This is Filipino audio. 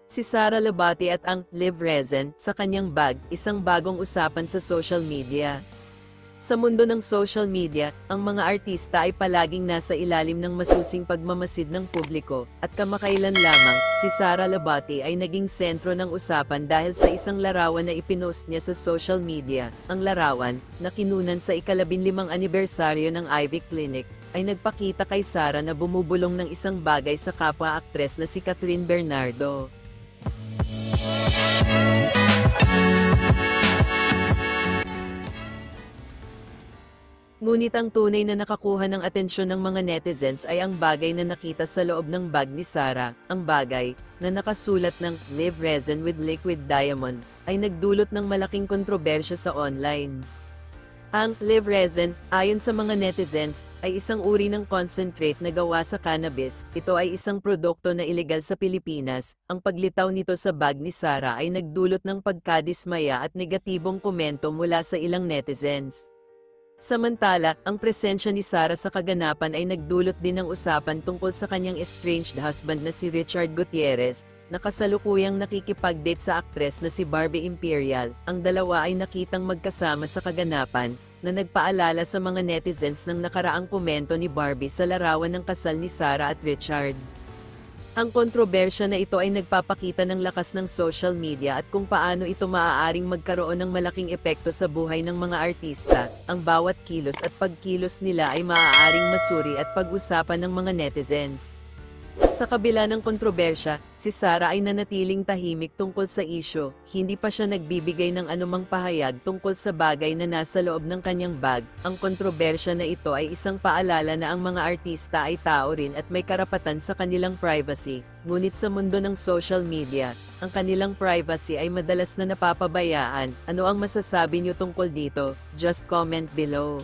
Si Sara Labati at ang Live Resin sa kanyang bag, isang bagong usapan sa social media. Sa mundo ng social media, ang mga artista ay palaging nasa ilalim ng masusing pagmamasid ng publiko, at kamakailan lamang, si Sara Labati ay naging sentro ng usapan dahil sa isang larawan na ipinost niya sa social media. Ang larawan, na kinunan sa ika-15 anibersaryo ng Ivy Clinic, ay nagpakita kay Sara na bumubulong ng isang bagay sa kapwa-aktres na si Catherine Bernardo. Ngunit ang tunay na nakakuha ng atensyon ng mga netizens ay ang bagay na nakita sa loob ng bag ni Sara. Ang bagay, na nakasulat ng Live Resin with Liquid Diamond, ay nagdulot ng malaking kontrobersya sa online. Ang Live Resin, ayon sa mga netizens, ay isang uri ng concentrate na gawa sa cannabis. Ito ay isang produkto na ilegal sa Pilipinas. Ang paglitaw nito sa bag ni Sara ay nagdulot ng pagkadismaya at negatibong komento mula sa ilang netizens. Samantala, ang presensya ni Sara sa kaganapan ay nagdulot din ng usapan tungkol sa kanyang estranged husband na si Richard Gutierrez, na kasalukuyang nakikipag-date sa aktres na si Barbie Imperial. Ang dalawa ay nakitang magkasama sa kaganapan, na nagpaalala sa mga netizens ng nakaraang komento ni Barbie sa larawan ng kasal ni Sara at Richard. Ang kontrobersya na ito ay nagpapakita ng lakas ng social media at kung paano ito maaaring magkaroon ng malaking epekto sa buhay ng mga artista. Ang bawat kilos at pagkilos nila ay maaaring masuri at pag-usapan ng mga netizens. Sa kabila ng kontrobersya, si Sara ay nanatiling tahimik tungkol sa isyu. Hindi pa siya nagbibigay ng anumang pahayag tungkol sa bagay na nasa loob ng kanyang bag. Ang kontrobersya na ito ay isang paalala na ang mga artista ay tao rin at may karapatan sa kanilang privacy. Ngunit sa mundo ng social media, ang kanilang privacy ay madalas na napapabayaan. Ano ang masasabi niyo tungkol dito? Just comment below.